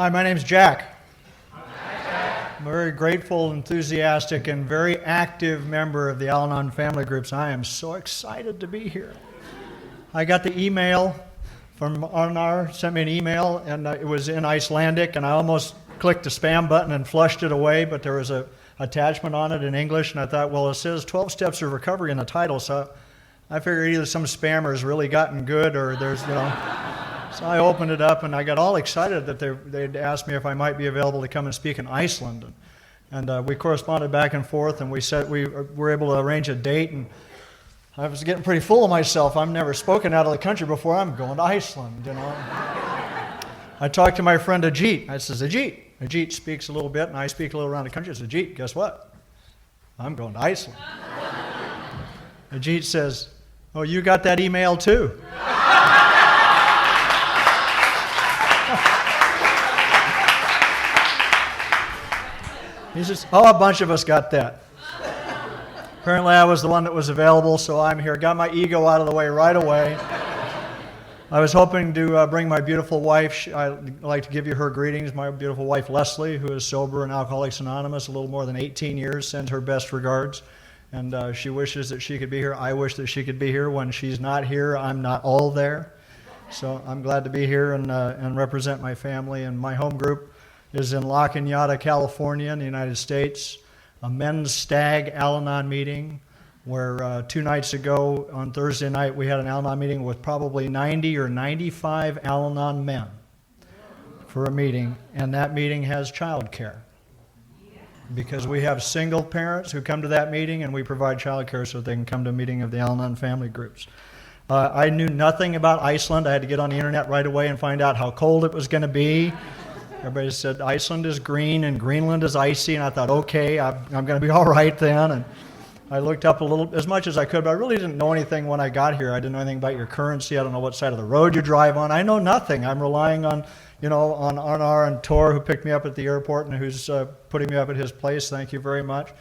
Hi, my name's Jack. I'm a very grateful, enthusiastic, and very active member of the Al-anon family groups. I am so excited to be here. I got the email from Arnar, sent me an email, and it was in Icelandic, and I almost clicked the spam button and flushed it away, but there was a attachment on it in English, and I thought, well, it says 12 Steps of Recovery in the title, so I figured either some spammer's really gotten good or there's, So I opened it up, and I got all excited that they'd asked me if I might be available to come and speak in Iceland. And we corresponded back and forth, and we said we were able to arrange a date, and I was getting pretty full of myself. I've never spoken out of the country before. I'm going to Iceland, I talked to my friend Ajit. I says, Ajit speaks a little bit, and I speak a little around the country. I said, Ajit, guess what? I'm going to Iceland. Ajit says, oh, you got that email too? He says, oh, a bunch of us got that. Apparently I was the one that was available, so I'm here. Got my ego out of the way right away. I was hoping to bring my beautiful wife. I'd like to give you her greetings. My beautiful wife, Leslie, who is sober in Alcoholics Anonymous, a little more than 18 years, sends her best regards. And she wishes that she could be here. I wish that she could be here. When she's not here, I'm not all there. So I'm glad to be here and represent my family. And my home group is in La Cañada, California, in the United States. A men's stag Al-anon meeting where 2 nights ago on Thursday night we had an Al-anon meeting with probably 90 or 95 Al-anon men for a meeting, and that meeting has child care because we have single parents who come to that meeting, and we provide child care so that they can come to a meeting of the Al-anon family groups. I knew nothing about Iceland. I had to get on the internet right away and find out how cold it was going to be. Everybody said Iceland is green and Greenland is icy, and I thought, okay, I'm going to be all right then. And I looked up a little, as much as I could, but I really didn't know anything when I got here. I didn't know anything about your currency. I don't know what side of the road you drive on. I know nothing. I'm relying on, on Arnar and Tor, who picked me up at the airport and who's putting me up at his place. Thank you very much.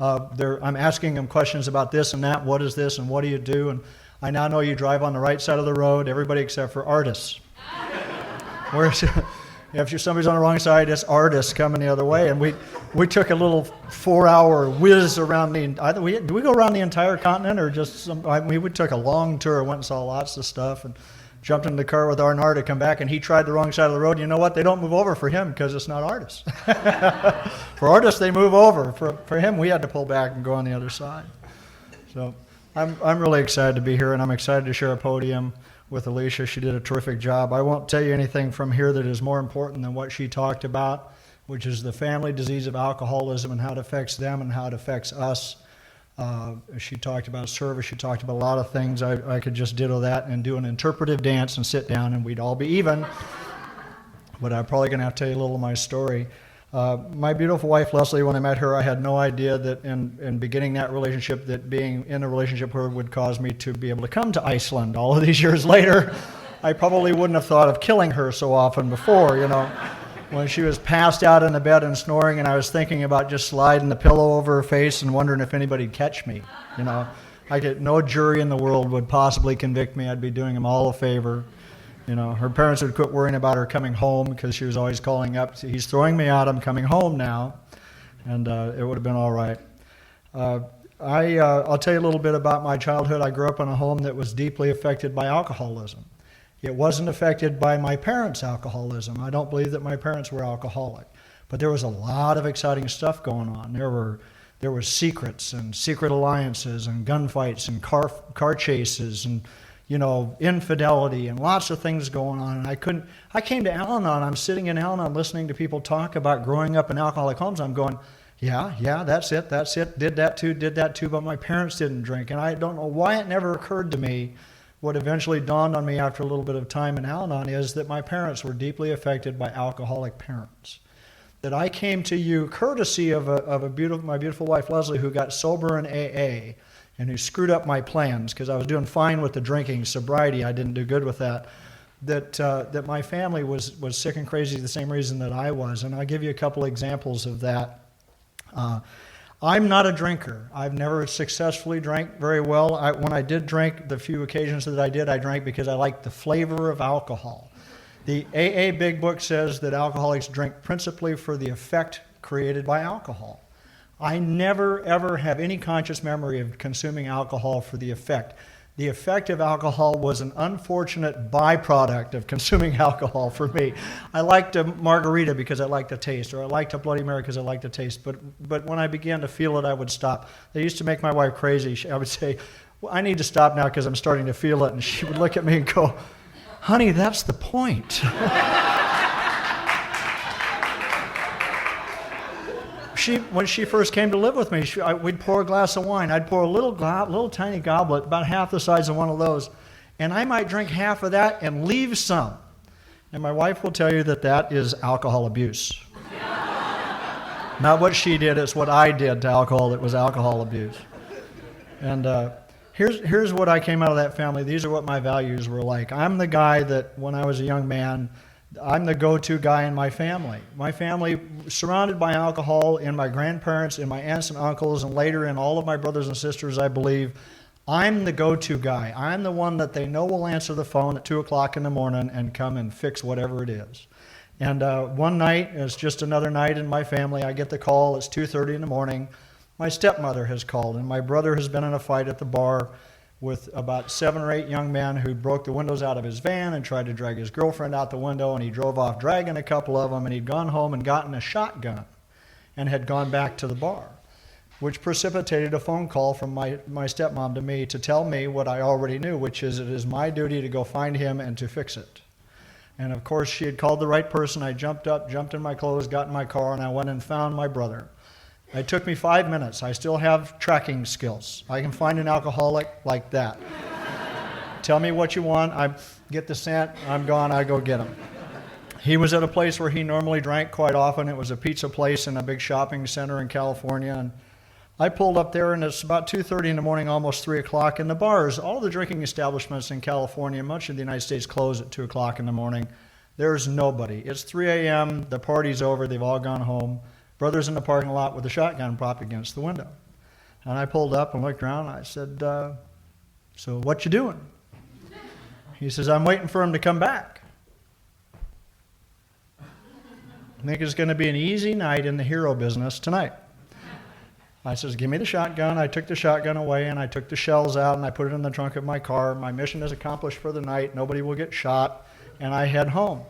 I'm asking them questions about this and that. What is this and what do you do? And I now know you drive on the right side of the road, everybody except for artists. Where's if somebody's on the wrong side, it's artists coming the other way. And we took a little 4-hour whiz around do we go around the entire continent or just we took a long tour, went and saw lots of stuff and jumped in the car with Arnar to come back, and he tried the wrong side of the road. You know what? They don't move over for him because it's not artists. For artists, they move over. For him, we had to pull back and go on the other side. So I'm really excited to be here, and I'm excited to share a podium with Alicia. She did a terrific job. I won't tell you anything from here that is more important than what she talked about, which is the family disease of alcoholism and how it affects them and how it affects us. She talked about service. She talked about a lot of things. I could just ditto that and do an interpretive dance and sit down and we'd all be even. But I'm probably going to have to tell you a little of my story. My beautiful wife, Leslie, when I met her, I had no idea that in beginning that relationship, that being in a relationship with her would cause me to be able to come to Iceland. All of these years later, I probably wouldn't have thought of killing her so often before, When she was passed out in the bed and snoring, and I was thinking about just sliding the pillow over her face and wondering if anybody'd catch me, no jury in the world would possibly convict me. I'd be doing them all a favor. Her parents would quit worrying about her coming home because she was always calling up, he's throwing me out, I'm coming home now. And it would have been all right. I'll tell you a little bit about my childhood. I grew up in a home that was deeply affected by alcoholism. It wasn't affected by my parents' alcoholism. I don't believe that my parents were alcoholic. But there was a lot of exciting stuff going on. There were secrets and secret alliances and gunfights and car chases and infidelity and lots of things going on. And I came to Al-anon. I'm sitting in Al-anon listening to people talk about growing up in alcoholic homes. I'm going, yeah, that's it. Did that too, but my parents didn't drink. And I don't know why it never occurred to me. What eventually dawned on me after a little bit of time in Al-anon is that my parents were deeply affected by alcoholic parents. That I came to you courtesy of my beautiful wife, Leslie, who got sober in AA, and who screwed up my plans because I was doing fine with the drinking. Sobriety, I didn't do good with that. That my family was sick and crazy the same reason that I was. And I'll give you a couple examples of that. I'm not a drinker. I've never successfully drank very well. When I did drink, the few occasions that I did, I drank because I liked the flavor of alcohol. The AA Big Book says that alcoholics drink principally for the effect created by alcohol. I never, ever have any conscious memory of consuming alcohol for the effect. The effect of alcohol was an unfortunate byproduct of consuming alcohol for me. I liked a margarita because I liked the taste, or I liked a Bloody Mary because I liked the taste, but when I began to feel it, I would stop. They used to make my wife crazy. I would say, well, I need to stop now because I'm starting to feel it, and she would look at me and go, honey, that's the point. When she first came to live with me, we'd pour a glass of wine. I'd pour a little tiny goblet, about half the size of one of those, and I might drink half of that and leave some. And my wife will tell you that that is alcohol abuse. Not what she did, it's what I did to alcohol that was alcohol abuse. And here's what I came out of that family. These are what my values were like. I'm the guy that, when I was a young man, I'm the go-to guy in my family. My family, surrounded by alcohol, in my grandparents, in my aunts and uncles, and later in all of my brothers and sisters, I believe, I'm the go-to guy. I'm the one that they know will answer the phone at 2 o'clock in the morning and come and fix whatever it is. And one night, it's just another night in my family, I get the call, it's 2:30 in the morning. My stepmother has called, and my brother has been in a fight at the bar with about 7 or 8 young men who broke the windows out of his van and tried to drag his girlfriend out the window, and he drove off dragging a couple of them, and he'd gone home and gotten a shotgun and had gone back to the bar, which precipitated a phone call from my stepmom to me to tell me what I already knew, which is it is my duty to go find him and to fix it. And of course, she had called the right person. I jumped up, jumped in my clothes, got in my car, and I went and found my brother. It took me 5 minutes. I still have tracking skills. I can find an alcoholic like that. Tell me what you want. I get the scent. I'm gone. I go get him. He was at a place where he normally drank quite often. It was a pizza place in a big shopping center in California. And I pulled up there, and it's about 2:30 in the morning, almost 3 o'clock. And the bars, all the drinking establishments in California, much of the United States, close at 2 o'clock in the morning. There's nobody. It's 3 a.m. The party's over. They've all gone home. Brother's in the parking lot with a shotgun propped against the window. And I pulled up and looked around, and I said, so what you doing? He says, I'm waiting for him to come back. I think it's going to be an easy night in the hero business tonight. I says, give me the shotgun. I took the shotgun away, and I took the shells out, and I put it in the trunk of my car. My mission is accomplished for the night. Nobody will get shot. And I head home.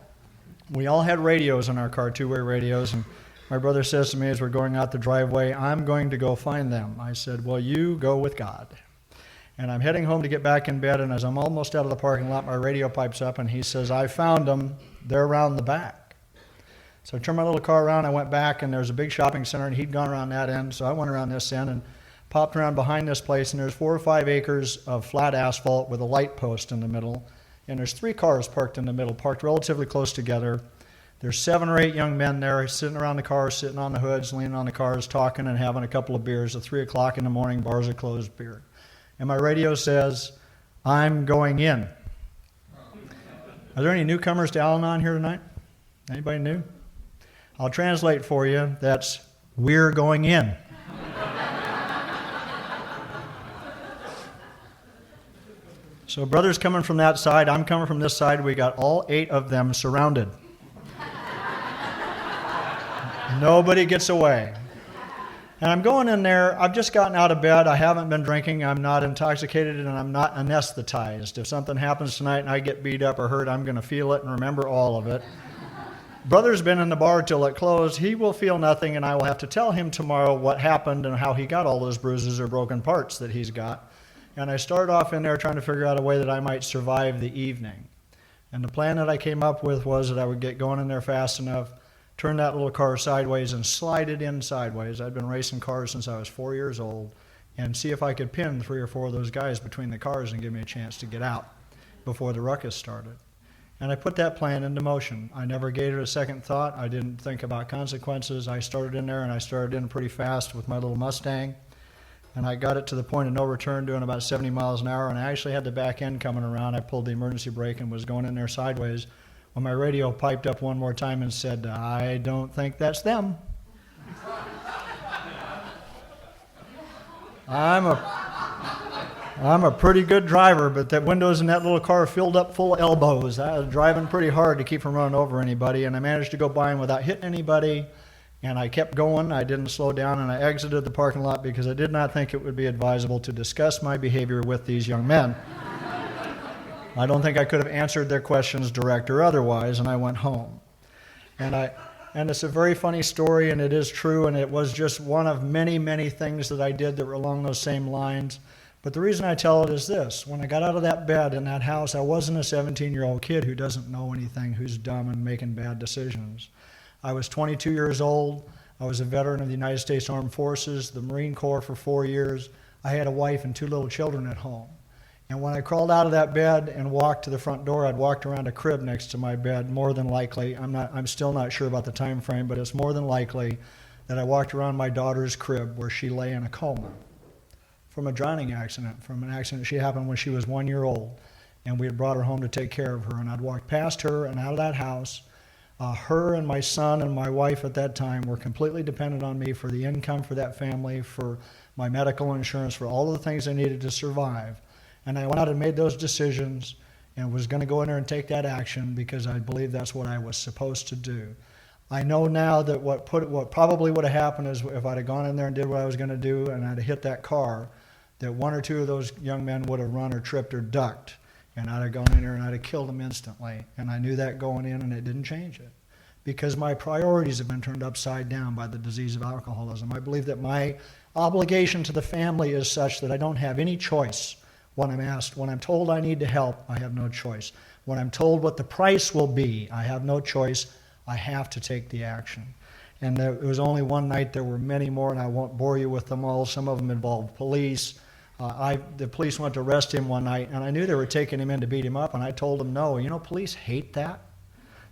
We all had radios in our car, two-way radios, and my brother says to me as we're going out the driveway, I'm going to go find them. I said, well, you go with God. And I'm heading home to get back in bed, and as I'm almost out of the parking lot, my radio pipes up, and he says, I found them. They're around the back. So I turned my little car around, I went back, and there's a big shopping center, and he'd gone around that end, so I went around this end and popped around behind this place, and there's 4 or 5 acres of flat asphalt with a light post in the middle, and there's 3 cars parked in the middle, parked relatively close together. There's 7 or 8 young men there sitting around the cars, sitting on the hoods, leaning on the cars, talking and having a couple of beers. At 3 o'clock in the morning, bars are closed, beer. And my radio says, I'm going in. Are there any newcomers to Al-anon here tonight? Anybody new? I'll translate for you. That's, we're going in. So brother's coming from that side, I'm coming from this side. We got all 8 of them surrounded. Nobody gets away. And I'm going in there. I've just gotten out of bed. I haven't been drinking. I'm not intoxicated, and I'm not anesthetized. If something happens tonight and I get beat up or hurt, I'm going to feel it and remember all of it. Brother's been in the bar till it closed. He will feel nothing, and I will have to tell him tomorrow what happened and how he got all those bruises or broken parts that he's got. And I started off in there trying to figure out a way that I might survive the evening. And the plan that I came up with was that I would get going in there fast enough, turn that little car sideways and slide it in sideways. I'd been racing cars since I was 4 years old, and see if I could pin 3 or 4 of those guys between the cars and give me a chance to get out before the ruckus started. And I put that plan into motion. I never gave it a second thought. I didn't think about consequences. I started in there, and I started in pretty fast with my little Mustang, and I got it to the point of no return doing about 70 miles an hour, and I actually had the back end coming around. I pulled the emergency brake and was going in there sideways when my radio piped up one more time and said, I don't think that's them. I'm I'm a pretty good driver, but the windows in that little car filled up full of elbows. I was driving pretty hard to keep from running over anybody, and I managed to go by them without hitting anybody, and I kept going. I didn't slow down, and I exited the parking lot because I did not think it would be advisable to discuss my behavior with these young men. I don't think I could have answered their questions direct or otherwise, and I went home. And it's a very funny story, and it is true, and it was just one of many, many things that I did that were along those same lines. But the reason I tell it is this. When I got out of that bed in that house, I wasn't a 17-year-old kid who doesn't know anything, who's dumb and making bad decisions. I was 22 years old. I was a veteran of the United States Armed Forces, the Marine Corps for 4 years. I had a wife and 2 little children at home. And when I crawled out of that bed and walked to the front door, I'd walked around a crib next to my bed, more than likely. I'm still not sure about the time frame, but it's more than likely that I walked around my daughter's crib where she lay in a coma from a drowning accident, from an accident she happened when she was 1 year old. And we had brought her home to take care of her. And I'd walked past her and out of that house. Her and my son and my wife at that time were completely dependent on me for the income for that family, for my medical insurance, for all of the things I needed to survive. And I went out and made those decisions and was going to go in there and take that action because I believed that's what I was supposed to do. I know now that what probably would have happened is if I'd have gone in there and did what I was going to do and I'd have hit that car, that 1 or 2 of those young men would have run or tripped or ducked, and I'd have gone in there and I'd have killed them instantly. And I knew that going in, and it didn't change it because my priorities have been turned upside down by the disease of alcoholism. I believe that my obligation to the family is such that I don't have any choice when I'm asked. When I'm told I need to help, I have no choice. When I'm told what the price will be, I have no choice. I have to take the action. And it was only one night. There were many more, and I won't bore you with them all. Some of them involved police. The police went to arrest him one night, and I knew they were taking him in to beat him up, and I told them no. You know, police hate that.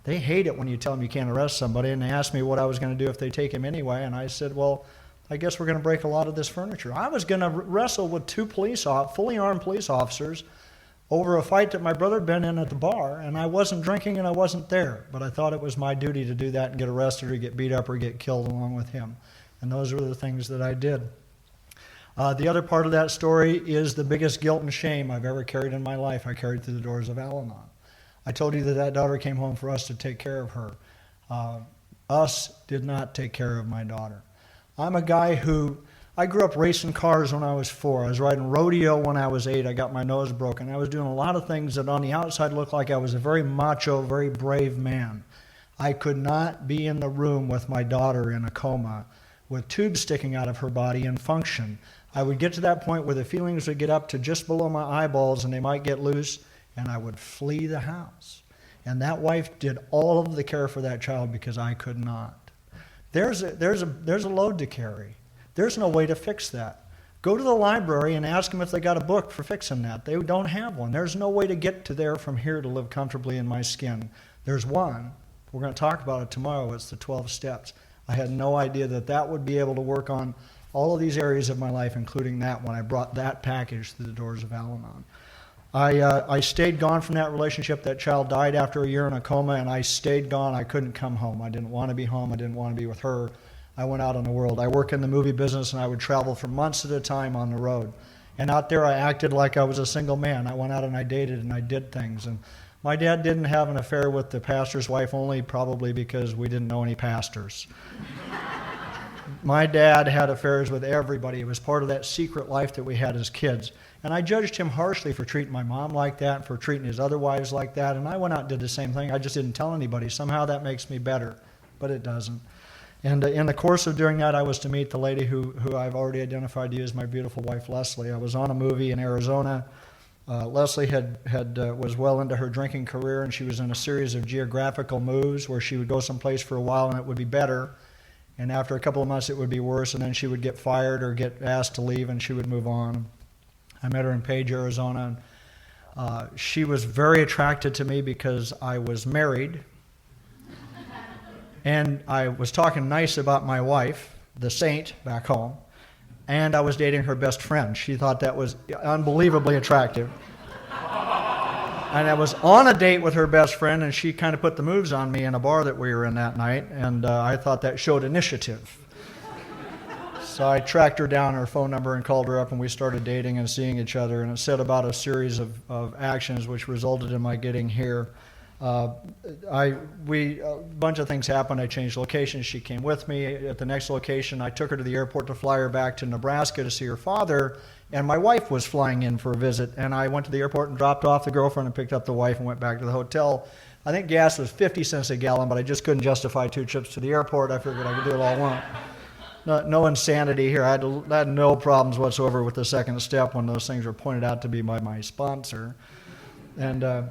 They hate it when you tell them you can't arrest somebody, and they asked me what I was going to do if they take him anyway, and I said, well, I guess we're going to break a lot of this furniture. I was going to wrestle with 2 fully armed police officers over a fight that my brother had been in at the bar, and I wasn't drinking and I wasn't there, but I thought it was my duty to do that and get arrested or get beat up or get killed along with him. And those were the things that I did. The other part of that story is the biggest guilt and shame I've ever carried in my life. I carried through the doors of Al-anon. I told you that daughter came home for us to take care of her. Us did not take care of my daughter. I'm a guy who, I grew up racing cars when I was 4. I was riding rodeo when I was 8. I got my nose broken. I was doing a lot of things that on the outside looked like I was a very macho, very brave man. I could not be in the room with my daughter in a coma with tubes sticking out of her body and function. I would get to that point where the feelings would get up to just below my eyeballs and they might get loose, and I would flee the house. And that wife did all of the care for that child because I could not. There's a load to carry. There's no way to fix that. Go to the library and ask them if they got a book for fixing that. They don't have one. There's no way to get to there from here to live comfortably in my skin. There's one. We're going to talk about it tomorrow. It's the 12 steps. I had no idea that would be able to work on all of these areas of my life, including that when I brought that package through the doors of Al-anon. I stayed gone from that relationship. That child died after a year in a coma, and I stayed gone. I couldn't come home. I didn't want to be home. I didn't want to be with her. I went out in the world. I work in the movie business, and I would travel for months at a time on the road. And out there, I acted like I was a single man. I went out and I dated and I did things. And my dad didn't have an affair with the pastor's wife, only probably because we didn't know any pastors. My dad had affairs with everybody. It was part of that secret life that we had as kids. And I judged him harshly for treating my mom like that and for treating his other wives like that. And I went out and did the same thing. I just didn't tell anybody. Somehow that makes me better, but it doesn't. And in the course of doing that, I was to meet the lady who I've already identified to you as my beautiful wife, Leslie. I was on a movie in Arizona. Leslie was well into her drinking career, and she was in a series of geographical moves where she would go someplace for a while and it would be better. And after a couple of months, it would be worse, and then she would get fired or get asked to leave, and she would move on. I met her in Page, Arizona. She was very attracted to me because I was married, and I was talking nice about my wife, the saint, back home, and I was dating her best friend. She thought that was unbelievably attractive. And I was on a date with her best friend, and she kind of put the moves on me in a bar that we were in that night, and I thought that showed initiative. So I tracked her down, her phone number, and called her up, and we started dating and seeing each other. And it said about a series of actions which resulted in my getting here. A bunch of things happened. I changed locations. She came with me. At the next location, I took her to the airport to fly her back to Nebraska to see her father. And my wife was flying in for a visit. And I went to the airport and dropped off the girlfriend and picked up the wife and went back to the hotel. I think gas was 50 cents a gallon, but I just couldn't justify 2 trips to the airport. I figured I could do it all at once. No insanity here. I had no problems whatsoever with the second step when those things were pointed out to be by my sponsor. And I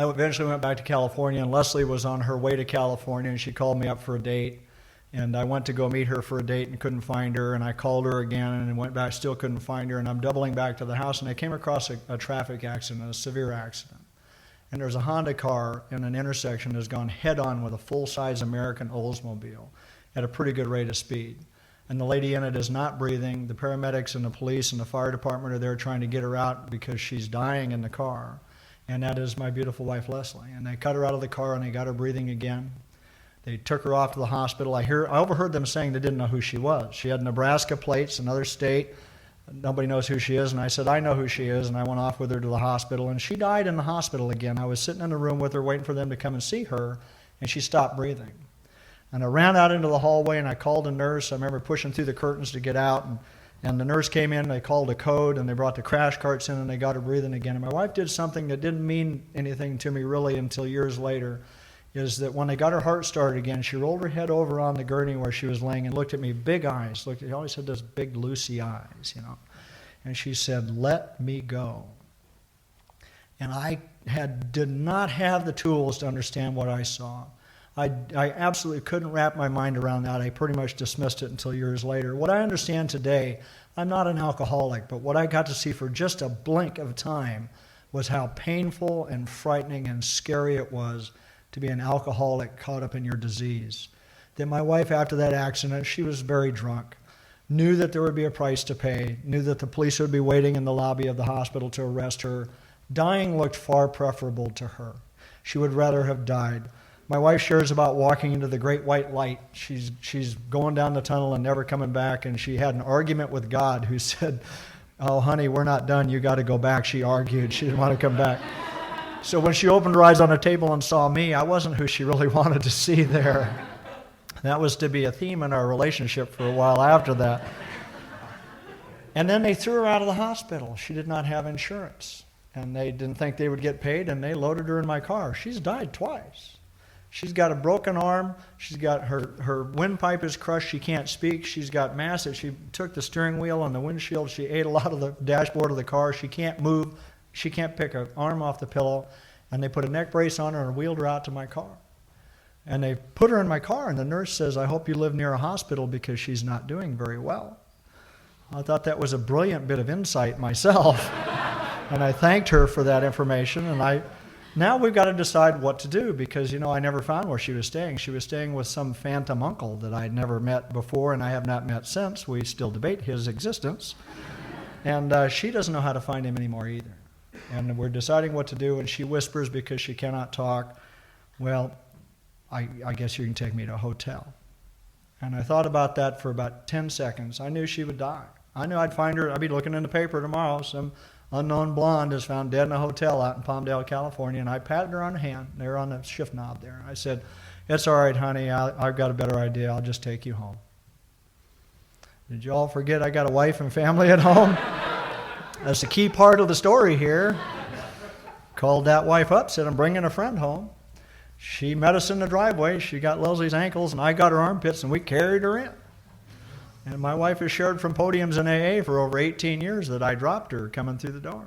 eventually went back to California, and Leslie was on her way to California, and she called me up for a date. And I went to go meet her for a date and couldn't find her, and I called her again and went back, still couldn't find her, and I'm doubling back to the house, and I came across a traffic accident, a severe accident. And there's a Honda car in an intersection that's gone head-on with a full-size American Oldsmobile at a pretty good rate of speed. And the lady in it is not breathing. The paramedics and the police and the fire department are there trying to get her out because she's dying in the car. And that is my beautiful wife, Leslie. And they cut her out of the car and they got her breathing again. They took her off to the hospital. I overheard them saying they didn't know who she was. She had Nebraska plates, another state. Nobody knows who she is. And I said, I know who she is. And I went off with her to the hospital. And she died in the hospital again. I was sitting in the room with her waiting for them to come and see her. And she stopped breathing. And I ran out into the hallway and I called a nurse. I remember pushing through the curtains to get out. And the nurse came in, they called a code, and they brought the crash carts in, and they got her breathing again. And my wife did something that didn't mean anything to me really until years later, is that when they got her heart started again, she rolled her head over on the gurney where she was laying and looked at me, big eyes. She always had those big, Lucy eyes, you know. And she said, "Let me go." And I did not have the tools to understand what I saw. I absolutely couldn't wrap my mind around that. I pretty much dismissed it until years later. What I understand today, I'm not an alcoholic, but what I got to see for just a blink of time was how painful and frightening and scary it was to be an alcoholic caught up in your disease. That my wife, after that accident, she was very drunk, knew that there would be a price to pay, knew that the police would be waiting in the lobby of the hospital to arrest her. Dying looked far preferable to her. She would rather have died. My wife shares about walking into the great white light. She's going down the tunnel and never coming back, and she had an argument with God who said, "Oh, honey, we're not done. You got to go back." She argued. She didn't want to come back. So when she opened her eyes on the table and saw me, I wasn't who she really wanted to see there. That was to be a theme in our relationship for a while after that. And then they threw her out of the hospital. She did not have insurance, and they didn't think they would get paid, and they loaded her in my car. She's died twice. She's got a broken arm. She's got her windpipe is crushed. She can't speak. She's got massive. She took the steering wheel and the windshield. She ate a lot of the dashboard of the car. She can't move. She can't pick her arm off the pillow. And they put a neck brace on her and wheeled her out to my car. And they put her in my car, and the nurse says, "I hope you live near a hospital because she's not doing very well." I thought that was a brilliant bit of insight myself. And I thanked her for that information. And now we've got to decide what to do because, I never found where she was staying. She was staying with some phantom uncle that I'd never met before and I have not met since. We still debate his existence. And she doesn't know how to find him anymore either. And we're deciding what to do, and she whispers because she cannot talk, "Well, I guess you can take me to a hotel." And I thought about that for about 10 seconds. I knew she would die. I knew I'd find her. I'd be looking in the paper tomorrow. Some unknown blonde is found dead in a hotel out in Palmdale, California, and I patted her on the hand. They were on the shift knob there. I said, "It's all right, honey. I've got a better idea. I'll just take you home." Did you all forget I got a wife and family at home? That's the key part of the story here. Called that wife up, said, "I'm bringing a friend home." She met us in the driveway. She got Leslie's ankles, and I got her armpits, and we carried her in. And my wife has shared from podiums in AA for over 18 years that I dropped her coming through the door.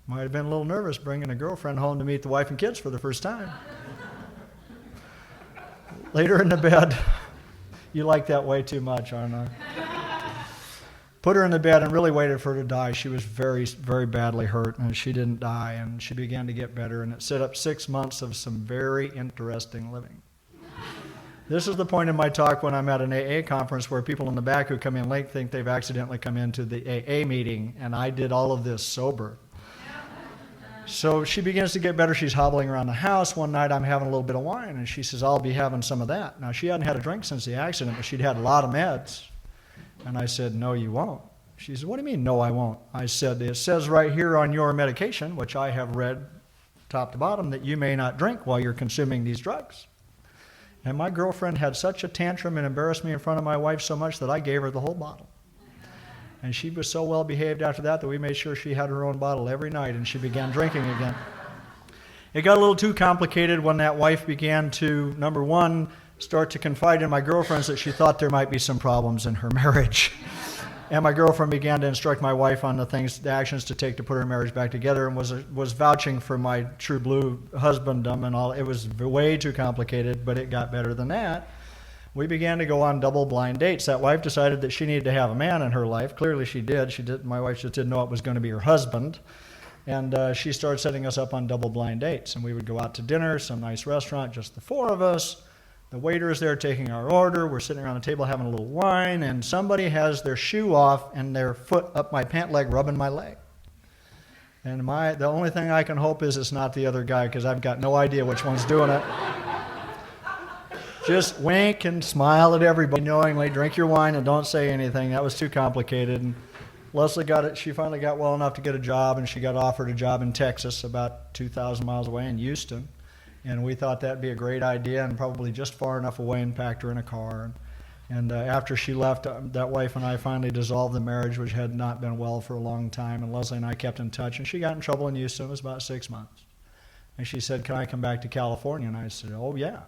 Might have been a little nervous bringing a girlfriend home to meet the wife and kids for the first time. Later in the bed, you like that way too much, aren't I? Put her in the bed and really waited for her to die. She was very, very badly hurt, and she didn't die, and she began to get better, and it set up 6 months of some very interesting living. This is the point in my talk when I'm at an AA conference where people in the back who come in late think they've accidentally come into the AA meeting, and I did all of this sober. So she begins to get better. She's hobbling around the house. One night I'm having a little bit of wine, and she says, "I'll be having some of that." Now, she hadn't had a drink since the accident, but she'd had a lot of meds. And I said, no, you won't. She said, what do you mean, no, I won't? I said, it says right here on your medication, which I have read top to bottom, that you may not drink while you're consuming these drugs. And my girlfriend had such a tantrum and embarrassed me in front of my wife so much that I gave her the whole bottle. And she was so well behaved after that we made sure she had her own bottle every night, and she began drinking again. It got a little too complicated when that wife began to, number one, start to confide in my girlfriends that she thought there might be some problems in her marriage. And my girlfriend began to instruct my wife on the actions to take to put her marriage back together, and was vouching for my true blue husbanddom and all. It was way too complicated, but it got better than that. We began to go on double-blind dates. That wife decided that she needed to have a man in her life. Clearly she did. My wife just didn't know it was going to be her husband. And she started setting us up on double-blind dates. And we would go out to dinner, some nice restaurant, just the four of us. The waiter is there taking our order. We're sitting around the table having a little wine, and somebody has their shoe off and their foot up my pant leg, rubbing my leg. And the only thing I can hope is it's not the other guy, because I've got no idea which one's doing it. Just wink and smile at everybody knowingly. Drink your wine and don't say anything. That was too complicated. And Leslie got it. She finally got well enough to get a job, and she got offered a job in Texas, about 2,000 miles away in Houston. And we thought that'd be a great idea, and probably just far enough away, and packed her in a car. And after she left, that wife and I finally dissolved the marriage, which had not been well for a long time. And Leslie and I kept in touch, and she got in trouble in Houston. It was about 6 months. And she said, can I come back to California? And I said, oh, yeah.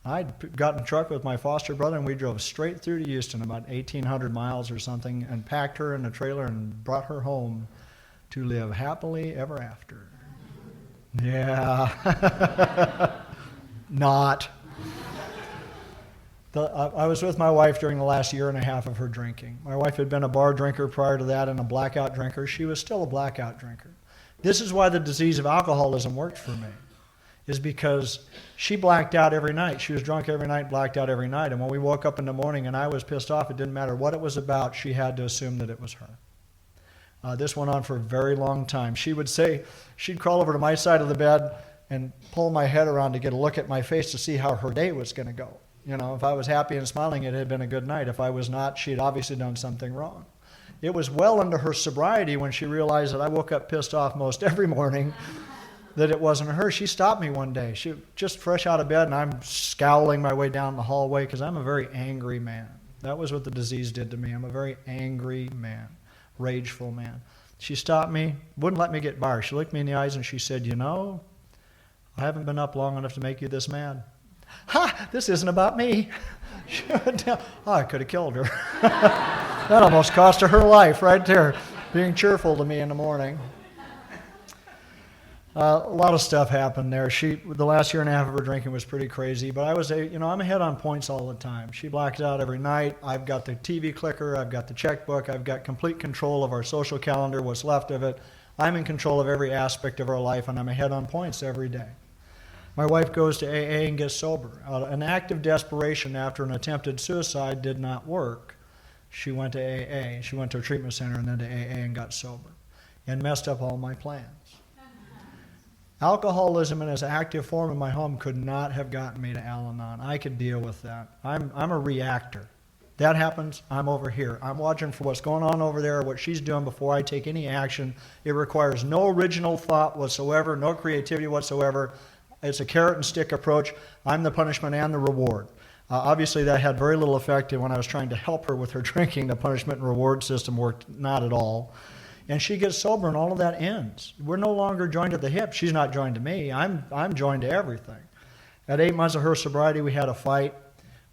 I'd got in a truck with my foster brother, and we drove straight through to Houston, about 1,800 miles or something, and packed her in a trailer and brought her home to live happily ever after. Yeah. Not. I was with my wife during the last year and a half of her drinking. My wife had been a bar drinker prior to that and a blackout drinker. She was still a blackout drinker. This is why the disease of alcoholism worked for me, is because she blacked out every night. She was drunk every night, blacked out every night. And when we woke up in the morning and I was pissed off, it didn't matter what it was about, she had to assume that it was her. This went on for a very long time. She would say, she'd crawl over to my side of the bed and pull my head around to get a look at my face to see how her day was going to go. You know, if I was happy and smiling, it had been a good night. If I was not, she'd obviously done something wrong. It was well into her sobriety when she realized that I woke up pissed off most every morning, that it wasn't her. She stopped me one day. She just fresh out of bed, and I'm scowling my way down the hallway because I'm a very angry man. That was what the disease did to me. I'm a very angry man, rageful man. She stopped me, wouldn't let me get by her. She looked me in the eyes and she said, you know, I haven't been up long enough to make you this mad. Ha! This isn't about me. I could have killed her. That almost cost her life right there, being cheerful to me in the morning. A lot of stuff happened there. The last year and a half of her drinking was pretty crazy, but I'm ahead on points all the time. She blacks out every night. I've got the TV clicker. I've got the checkbook. I've got complete control of our social calendar, what's left of it. I'm in control of every aspect of our life, and I'm ahead on points every day. My wife goes to AA and gets sober. An act of desperation after an attempted suicide did not work. She went to AA. She went to a treatment center and then to AA and got sober and messed up all my plans. Alcoholism in its active form in my home could not have gotten me to Al-anon. I could deal with that. I'm a reactor. That happens, I'm over here. I'm watching for what's going on over there, what she's doing before I take any action. It requires no original thought whatsoever, no creativity whatsoever. It's a carrot and stick approach. I'm the punishment and the reward. Obviously, that had very little effect when I was trying to help her with her drinking. The punishment and reward system worked not at all. And she gets sober, and all of that ends. We're no longer joined at the hip. She's not joined to me. I'm joined to everything. At 8 months of her sobriety, we had a fight.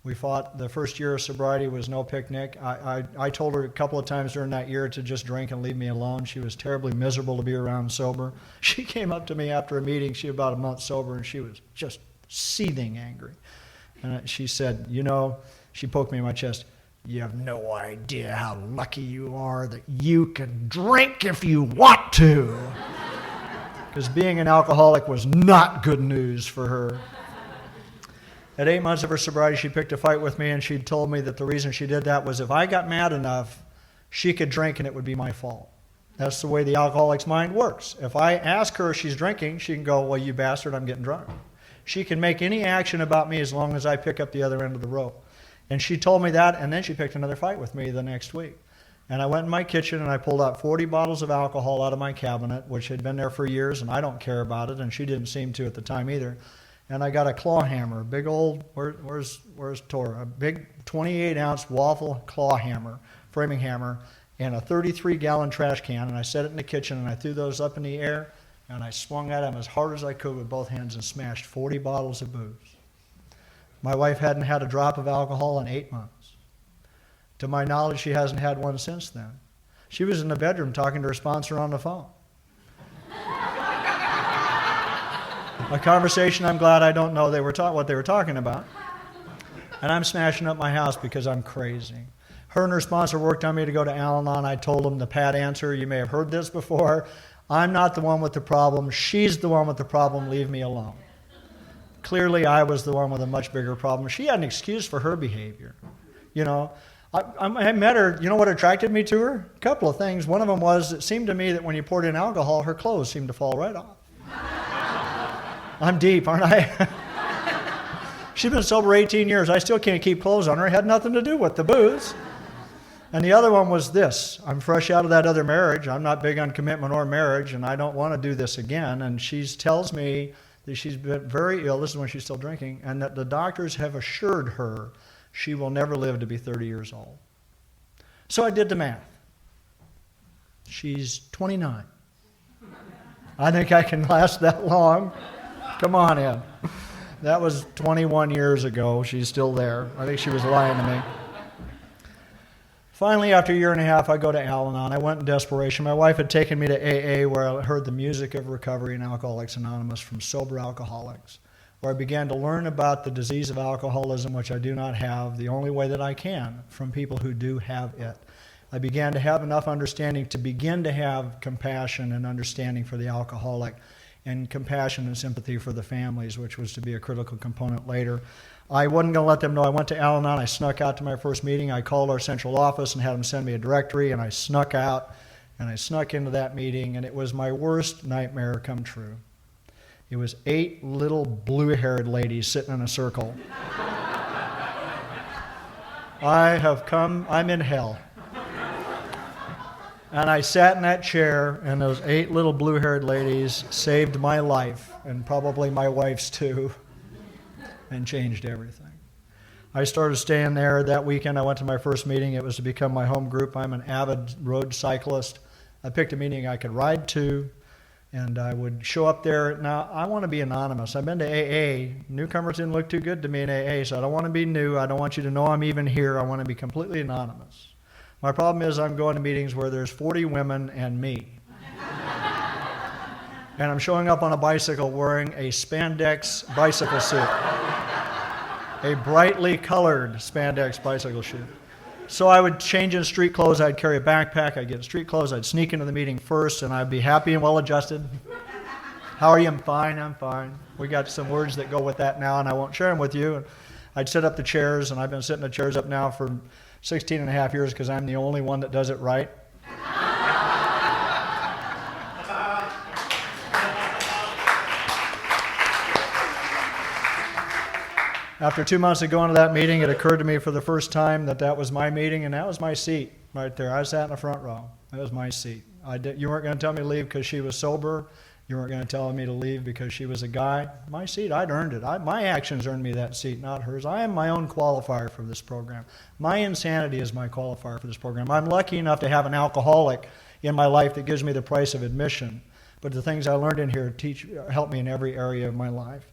We fought. The first year of sobriety was no picnic. I told her a couple of times during that year to just drink and leave me alone. She was terribly miserable to be around sober. She came up to me after a meeting. She was about a month sober, and she was just seething angry. And she said, you know, she poked me in my chest, you have no idea how lucky you are that you can drink if you want to. Because being an alcoholic was not good news for her. At 8 months of her sobriety, she picked a fight with me, and she told me that the reason she did that was if I got mad enough, she could drink and it would be my fault. That's the way the alcoholic's mind works. If I ask her if she's drinking, she can go, well, you bastard, I'm getting drunk. She can make any action about me as long as I pick up the other end of the rope. And she told me that, and then she picked another fight with me the next week. And I went in my kitchen and I pulled out 40 bottles of alcohol out of my cabinet, which had been there for years, and I don't care about it, and she didn't seem to at the time either. And I got a claw hammer, a big old, where's Tor? A big 28-ounce waffle claw hammer, framing hammer, and a 33-gallon trash can, and I set it in the kitchen, and I threw those up in the air, and I swung at them as hard as I could with both hands and smashed 40 bottles of booze. My wife hadn't had a drop of alcohol in 8 months. To my knowledge, she hasn't had one since then. She was in the bedroom talking to her sponsor on the phone. A conversation I'm glad I don't know what they were talking about. And I'm smashing up my house because I'm crazy. Her and her sponsor worked on me to go to Al-anon. I told them the pat answer. You may have heard this before. I'm not the one with the problem. She's the one with the problem. Leave me alone. Clearly, I was the one with a much bigger problem. She had an excuse for her behavior. You know, I met her. You know what attracted me to her? A couple of things. One of them was it seemed to me that when you poured in alcohol, her clothes seemed to fall right off. I'm deep, aren't I? She's been sober 18 years. I still can't keep clothes on her. It had nothing to do with the booze. And the other one was this. I'm fresh out of that other marriage. I'm not big on commitment or marriage, and I don't want to do this again. And she tells me that she's been very ill. This is when she's still drinking. And that the doctors have assured her she will never live to be 30 years old. So I did the math. She's 29. I think I can last that long. Come on in. That was 21 years ago. She's still there. I think she was lying to me. Finally, after a year and a half, I go to Al-anon. I went in desperation. My wife had taken me to AA, where I heard the music of recovery in Alcoholics Anonymous from sober alcoholics, where I began to learn about the disease of alcoholism, which I do not have, the only way that I can, from people who do have it. I began to have enough understanding to begin to have compassion and understanding for the alcoholic, and compassion and sympathy for the families, which was to be a critical component later. I wasn't going to let them know I went to Al-anon. I snuck out to my first meeting. I called our central office and had them send me a directory, and I snuck out, and I snuck into that meeting, and it was my worst nightmare come true. It was 8 little blue-haired ladies sitting in a circle. I'm in hell. And I sat in that chair, and those 8 little blue-haired ladies saved my life, and probably my wife's too, and changed everything. I started staying there. That weekend I went to my first meeting. It was to become my home group. I'm an avid road cyclist. I picked a meeting I could ride to, and I would show up there. Now, I want to be anonymous. I've been to AA. Newcomers didn't look too good to me in AA, so I don't want to be new. I don't want you to know I'm even here. I want to be completely anonymous. My problem is I'm going to meetings where there's 40 women and me. And I'm showing up on a bicycle wearing a spandex bicycle suit. A brightly colored spandex bicycle suit. So I would change in street clothes. I'd carry a backpack. I'd get in street clothes. I'd sneak into the meeting first, and I'd be happy and well-adjusted. How are you? I'm fine. I'm fine. We got some words that go with that now, and I won't share them with you. And I'd set up the chairs, and I've been setting the chairs up now for 16 and a half years because I'm the only one that does it right. After 2 months of going to that meeting, it occurred to me for the first time that that was my meeting, and that was my seat right there. I sat in the front row. That was my seat. You weren't going to tell me to leave because she was sober. You weren't going to tell me to leave because she was a guy. My seat, I'd earned it. My actions earned me that seat, not hers. I am my own qualifier for this program. My insanity is my qualifier for this program. I'm lucky enough to have an alcoholic in my life that gives me the price of admission. But the things I learned in here help me in every area of my life.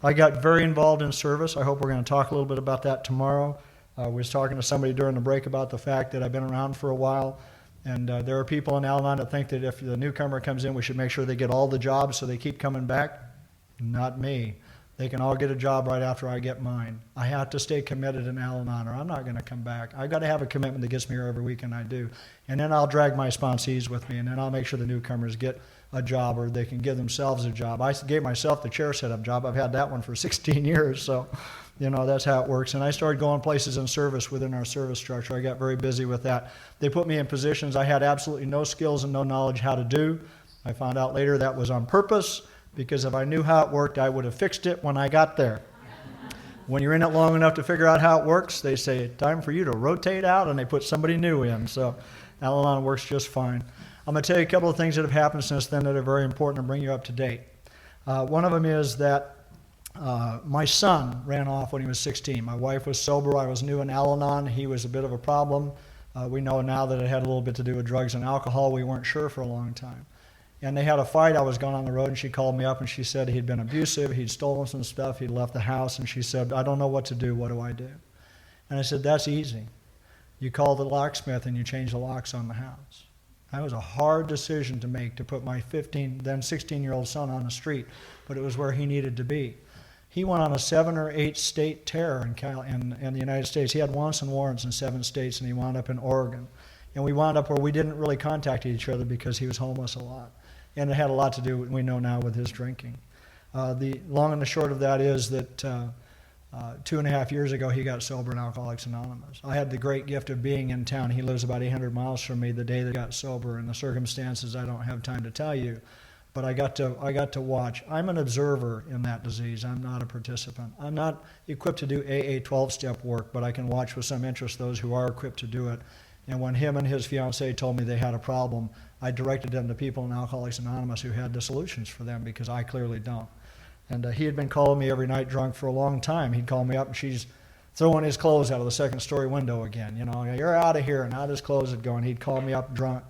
I got very involved in service. I hope we're going to talk a little bit about that tomorrow. I was talking to somebody during the break about the fact that I've been around for a while. And there are people in Al-anon that think that if the newcomer comes in, we should make sure they get all the jobs so they keep coming back. Not me. They can all get a job right after I get mine. I have to stay committed in Al-anon or I'm not going to come back. I've got to have a commitment that gets me here every week, and I do. And then I'll drag my sponsees with me, and then I'll make sure the newcomers get a job or they can give themselves a job. I gave myself the chair setup job. I've had that one for 16 years, so that's how it works. And I started going places in service within our service structure. I got very busy with that. They put me in positions I had absolutely no skills and no knowledge how to do. I found out later that was on purpose, because if I knew how it worked, I would have fixed it when I got there. When you're in it long enough to figure out how it works, they say, time for you to rotate out, and they put somebody new in. So Al-anon works just fine. I'm going to tell you a couple of things that have happened since then that are very important to bring you up to date. One of them is that my son ran off when he was 16. My wife was sober. I was new in Al-anon. He was a bit of a problem. We know now that it had a little bit to do with drugs and alcohol. We weren't sure for a long time. And they had a fight. I was going on the road, and she called me up, and she said he'd been abusive, he'd stolen some stuff, he'd left the house, and she said, I don't know what to do. What do I do? And I said, that's easy. You call the locksmith, and you change the locks on the house. That was a hard decision to make, to put my 15, then 16-year-old son on the street, but it was where he needed to be. He went on a 7 or 8 state tear in the United States. He had wants and warrants in 7 states, and he wound up in Oregon. And we wound up where we didn't really contact each other because he was homeless a lot. And it had a lot to do, we know now, with his drinking. The long and the short of that is that 2.5 years ago, he got sober in Alcoholics Anonymous. I had the great gift of being in town. He lives about 800 miles from me the day that he got sober. And the circumstances I don't have time to tell you. But I got to watch. I'm an observer in that disease. I'm not a participant. I'm not equipped to do AA 12-step work, but I can watch with some interest those who are equipped to do it. And when him and his fiancée told me they had a problem, I directed them to people in Alcoholics Anonymous who had the solutions for them, because I clearly don't. And he had been calling me every night drunk for a long time. He'd call me up, and she's throwing his clothes out of the second-story window again. You know, you're out of here, and out his clothes would go, and he'd call me up drunk.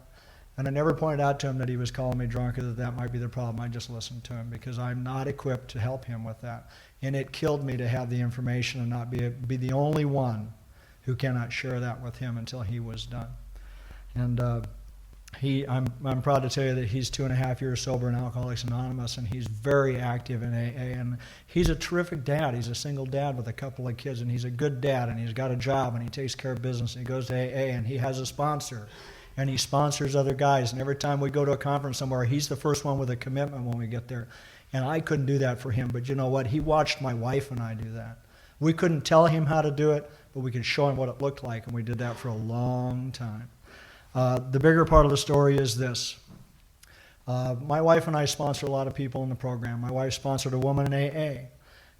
And I never pointed out to him that he was calling me drunk or that might be the problem. I just listened to him because I'm not equipped to help him with that. And it killed me to have the information and not be the only one who cannot share that with him until he was done. And I'm proud to tell you that he's 2.5 years sober in Alcoholics Anonymous, and he's very active in AA. And he's a terrific dad. He's a single dad with a couple of kids, and he's a good dad, and he's got a job, and he takes care of business, and he goes to AA, and he has a sponsor. And he sponsors other guys. And every time we go to a conference somewhere, he's the first one with a commitment when we get there. And I couldn't do that for him. But you know what? He watched my wife and I do that. We couldn't tell him how to do it, but we could show him what it looked like. And we did that for a long time. The bigger part of the story is this. My wife and I sponsor a lot of people in the program. My wife sponsored a woman in AA.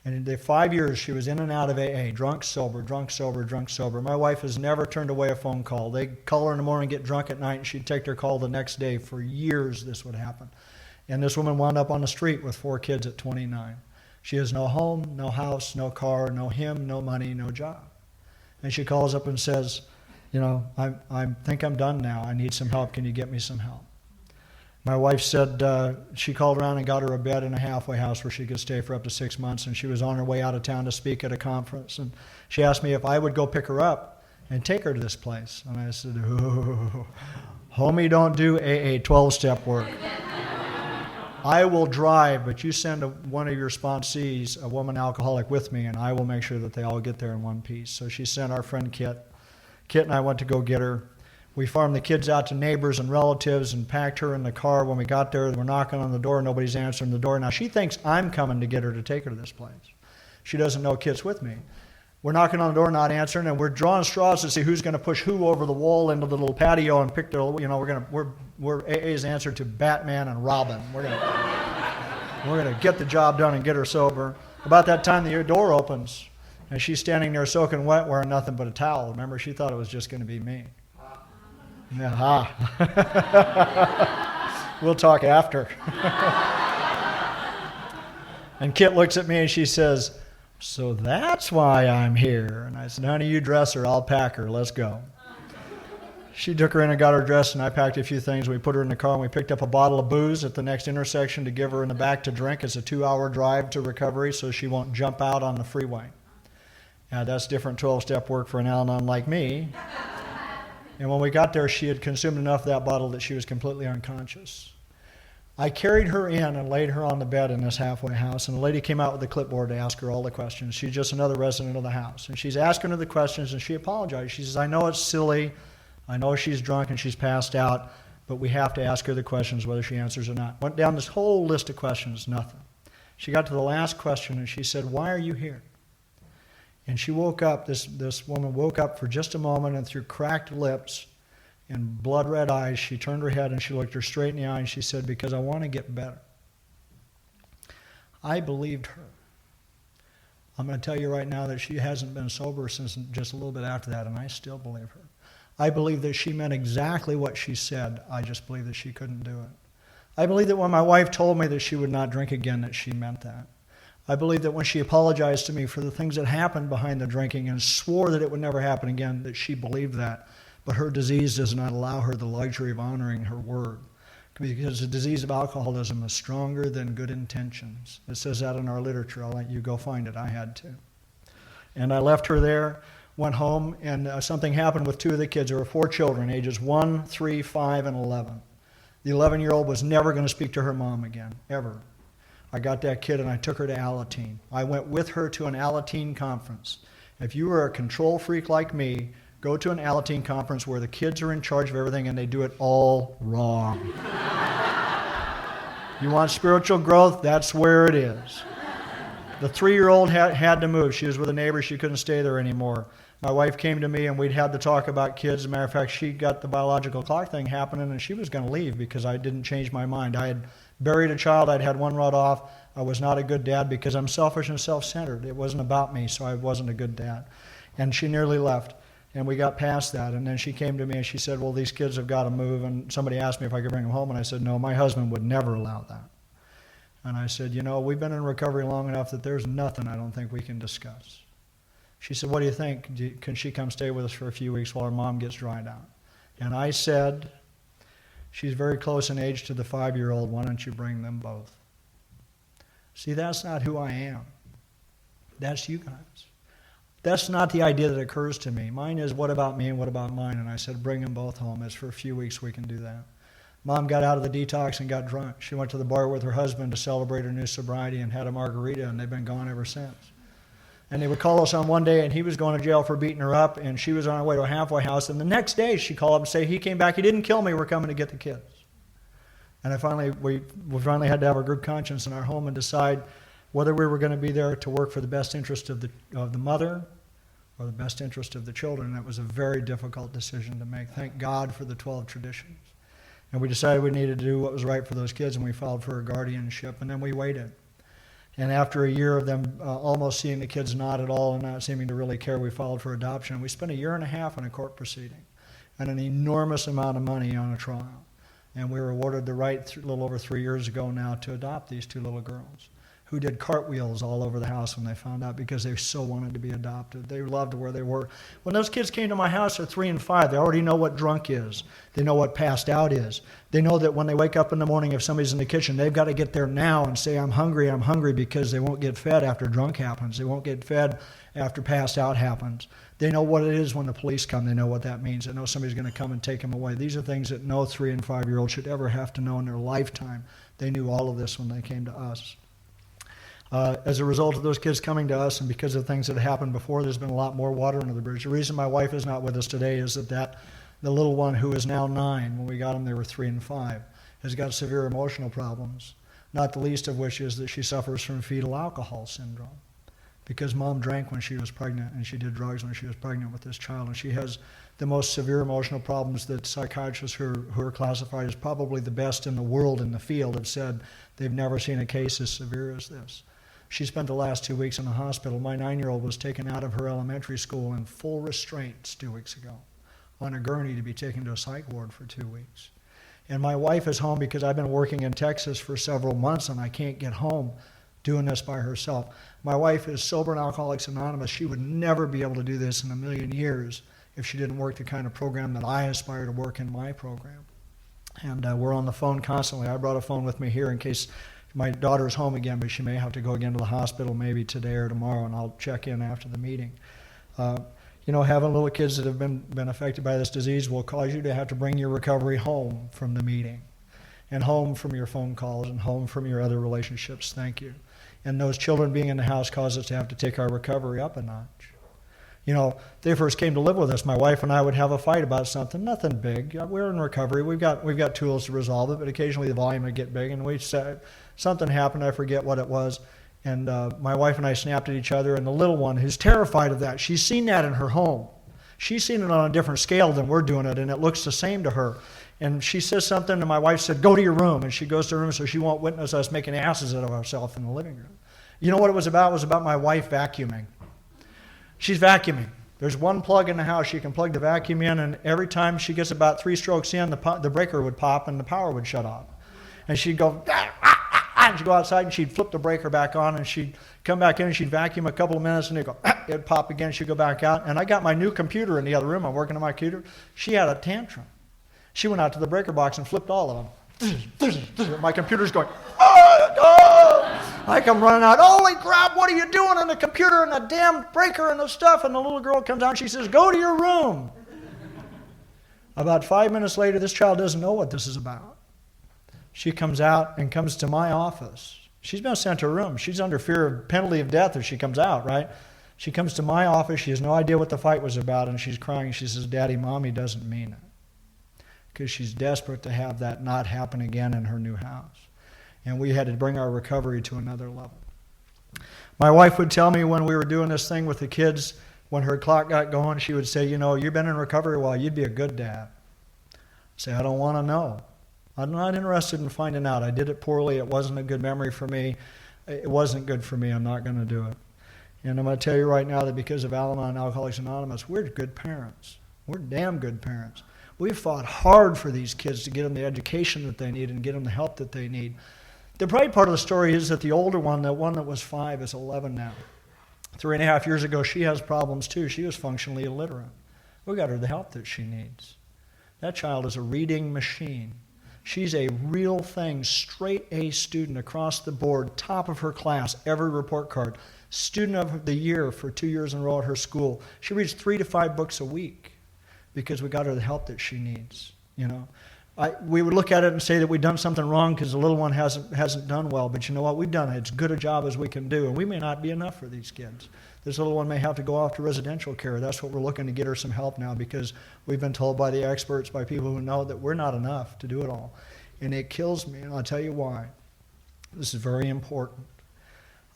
And in the 5 years, she was in and out of AA, drunk, sober, drunk, sober, drunk, sober. My wife has never turned away a phone call. They'd call her in the morning, get drunk at night, and she'd take their call the next day. For years, this would happen. And this woman wound up on the street with 4 kids at 29. She has no home, no house, no car, no him, no money, no job. And she calls up and says, you know, I think I'm done now. I need some help. Can you get me some help? My wife said she called around and got her a bed in a halfway house where she could stay for up to 6 months, and she was on her way out of town to speak at a conference. And she asked me if I would go pick her up and take her to this place. And I said, oh, homie, don't do AA 12-step work. I will drive, but you send one of your sponsees, a woman alcoholic, with me, and I will make sure that they all get there in one piece. So she sent our friend Kit. Kit and I went to go get her. We farmed the kids out to neighbors and relatives and packed her in the car. When we got there, we're knocking on the door. Nobody's answering the door. Now, she thinks I'm coming to get her to take her to this place. She doesn't know Kit's with me. We're knocking on the door, not answering, and we're drawing straws to see who's going to push who over the wall into the little patio and pick their, you know, we're AA's answer to Batman and Robin. We're going to get the job done and get her sober. About that time, the door opens, and she's standing there soaking wet, wearing nothing but a towel. Remember, she thought it was just going to be me. Aha. We'll talk after. And Kit looks at me and she says, so that's why I'm here. And I said, honey, you dress her, I'll pack her, let's go. She took her in and got her dressed, and I packed a few things. We put her in the car, and we picked up a bottle of booze at the next intersection to give her in the back to drink. It's a 2-hour drive to recovery, so she won't jump out on the freeway. Now, that's different 12-step work for an Al-anon like me. And when we got there, she had consumed enough of that bottle that she was completely unconscious. I carried her in and laid her on the bed in this halfway house, and the lady came out with a clipboard to ask her all the questions. She's just another resident of the house. And she's asking her the questions, and she apologized. She says, I know it's silly. I know she's drunk and she's passed out, but we have to ask her the questions whether she answers or not. Went down this whole list of questions, nothing. She got to the last question, and she said, why are you here? And she woke up, this woman woke up for just a moment, and through cracked lips and blood-red eyes, she turned her head and she looked her straight in the eye and she said, because I want to get better. I believed her. I'm going to tell you right now that she hasn't been sober since just a little bit after that, and I still believe her. I believe that she meant exactly what she said. I just believe that she couldn't do it. I believe that when my wife told me that she would not drink again, that she meant that. I believe that when she apologized to me for the things that happened behind the drinking and swore that it would never happen again, that she believed that. But her disease does not allow her the luxury of honoring her word. Because the disease of alcoholism is stronger than good intentions. It says that in our literature. I'll let you go find it. I had to. And I left her there, went home, and something happened with two of the kids. There were 4 children, ages 1, 3, 5, and 11. The 11-year-old was never going to speak to her mom again, ever. I got that kid and I took her to Al-anon. I went with her to an Al-anon conference. If you are a control freak like me, go to an Al-anon conference where the kids are in charge of everything and they do it all wrong. You want spiritual growth? That's where it is. The 3-year-old had to move. She was with a neighbor. She couldn't stay there anymore. My wife came to me and we'd had the talk about kids. As a matter of fact, she got the biological clock thing happening and she was going to leave because I didn't change my mind. I had buried a child. I'd had one rod off. I was not a good dad because I'm selfish and self-centered. It wasn't about me, so I wasn't a good dad. And she nearly left. And we got past that. And then she came to me and she said, well, these kids have got to move. And somebody asked me if I could bring them home. And I said, no, my husband would never allow that. And I said, you know, we've been in recovery long enough that there's nothing I don't think we can discuss. She said, what do you think? Can she come stay with us for a few weeks while her mom gets dried out? And I said, she's very close in age to the 5-year-old. Why don't you bring them both? See, that's not who I am. That's you guys. That's not the idea that occurs to me. Mine is, what about me and what about mine? And I said, bring them both home. It's for a few weeks we can do that. Mom got out of the detox and got drunk. She went to the bar with her husband to celebrate her new sobriety and had a margarita, and they've been gone ever since. And they would call us on one day, and he was going to jail for beating her up, and she was on her way to a halfway house. And the next day, she'd call up and say, he came back, he didn't kill me, we're coming to get the kids. And we finally had to have a good conscience in our home and decide whether we were going to be there to work for the best interest of the mother or the best interest of the children. And that was a very difficult decision to make. Thank God for the 12 traditions. And we decided we needed to do what was right for those kids, and we filed for a guardianship, and then we waited. And after a year of them almost seeing the kids not at all and not seeming to really care, we filed for adoption. And we spent 1.5 years in a court proceeding and an enormous amount of money on a trial. And we were awarded the right a little over 3 years ago now to adopt these 2 little girls who did cartwheels all over the house when they found out because they so wanted to be adopted. They loved where they were. When those kids came to my house at 3 and 5, they already know what drunk is. They know what passed out is. They know that when they wake up in the morning, if somebody's in the kitchen, they've got to get there now and say, I'm hungry, because they won't get fed after drunk happens. They won't get fed after passed out happens. They know what it is when the police come. They know what that means. They know somebody's going to come and take them away. These are things that no 3 and 5-year-old should ever have to know in their lifetime. They knew all of this when they came to us. As a result of those kids coming to us and because of things that happened before, there's been a lot more water under the bridge. The reason my wife is not with us today is that the little one who is now 9, when we got him they were 3 and 5, has got severe emotional problems, not the least of which is that she suffers from fetal alcohol syndrome because mom drank when she was pregnant and she did drugs when she was pregnant with this child, and she has the most severe emotional problems that psychiatrists who are classified as probably the best in the world in the field have said they've never seen a case as severe as this. She spent the last 2 weeks in the hospital. My 9-year-old was taken out of her elementary school in full restraints 2 weeks ago on a gurney to be taken to a psych ward for 2 weeks. And my wife is home because I've been working in Texas for several months and I can't get home doing this by herself. My wife is sober and Alcoholics Anonymous. She would never be able to do this in a million years if she didn't work the kind of program that I aspire to work in my program. And we're on the phone constantly. I brought a phone with me here in case my daughter's home again, but she may have to go again to the hospital maybe today or tomorrow, and I'll check in after the meeting. Having little kids that have been affected by this disease will cause you to have to bring your recovery home from the meeting and home from your phone calls and home from your other relationships. Thank you. And those children being in the house cause us to have to take our recovery up a notch. They first came to live with us. My wife and I would have a fight about something, nothing big. We're in recovery. We've got tools to resolve it, but occasionally the volume would get big, and we said something happened. I forget what it was, and my wife and I snapped at each other. And the little one, who's terrified of that, she's seen that in her home. She's seen it on a different scale than we're doing it, and it looks the same to her. And she says something, and my wife said, "Go to your room," and she goes to her room so she won't witness us making asses out of ourselves in the living room. You know what it was about? It was about my wife vacuuming. She's vacuuming. There's one plug in the house. She can plug the vacuum in, and every time she gets about 3 strokes in, the breaker would pop and the power would shut off. And she'd go, and she'd go outside and she'd flip the breaker back on, and she'd come back in and she'd vacuum a couple of minutes, and it'd pop again. She'd go back out. And I got my new computer in the other room. I'm working on my computer. She had a tantrum. She went out to the breaker box and flipped all of them. My computer's going, I come running out, holy crap, what are you doing on the computer and the damn breaker and the stuff? And the little girl comes out and she says, go to your room. About 5 minutes later, this child doesn't know what this is about. She comes out and comes to my office. She's been sent to her room. She's under fear of penalty of death if she comes out, right? She comes to my office. She has no idea what the fight was about, and she's crying. She says, Daddy, Mommy doesn't mean it. Because she's desperate to have that not happen again in her new house. And we had to bring our recovery to another level. My wife would tell me when we were doing this thing with the kids, when her clock got going, she would say, you know, you've been in recovery a while, you'd be a good dad. I say, I don't want to know. I'm not interested in finding out. I did it poorly. It wasn't a good memory for me. It wasn't good for me. I'm not going to do it. And I'm going to tell you right now that because of Al-anon and Alcoholics Anonymous, we're good parents. We're damn good parents. We've fought hard for these kids to get them the education that they need and get them the help that they need. The bright part of the story is that the older one, the one that was 5, is 11 now. 3.5 years ago, she has problems too. She was functionally illiterate. We got her the help that she needs. That child is a reading machine. She's a real thing, straight A student across the board, top of her class, every report card. Student of the year for 2 years in a row at her school. She reads 3 to 5 books a week because we got her the help that she needs, you know. We would look at it and say that we've done something wrong because the little one hasn't done well. But you know what? We've done as good a job as we can do, and we may not be enough for these kids. This little one may have to go off to residential care. That's what we're looking to get her some help now because we've been told by the experts, by people who know that we're not enough to do it all. And it kills me, and I'll tell you why. This is very important.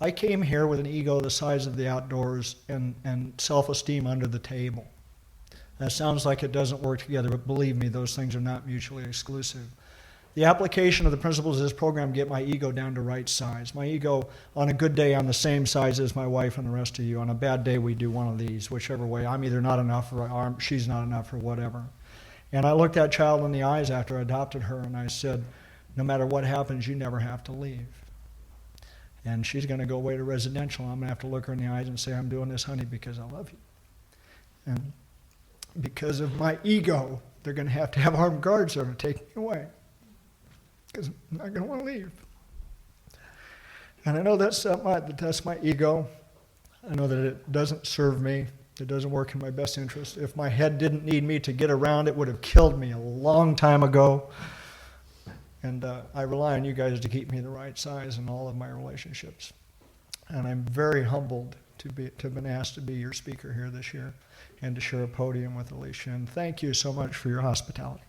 I came here with an ego the size of the outdoors and self-esteem under the table. That sounds like it doesn't work together, but believe me, those things are not mutually exclusive. The application of the principles of this program get my ego down to right size. My ego, on a good day, I'm the same size as my wife and the rest of you. On a bad day, we do one of these, whichever way. I'm either not enough or she's not enough or whatever. And I looked that child in the eyes after I adopted her, and I said, no matter what happens, you never have to leave. And she's going to go away to residential. I'm going to have to look her in the eyes and say, I'm doing this, honey, because I love you. And because of my ego, they're going to have armed guards there to take me away. Because I'm not going to want to leave. And I know that's my ego. I know that it doesn't serve me. It doesn't work in my best interest. If my head didn't need me to get around, it would have killed me a long time ago. And I rely on you guys to keep me the right size in all of my relationships. And I'm very humbled to have been asked to be your speaker here this year and to share a podium with Alicia. And thank you so much for your hospitality.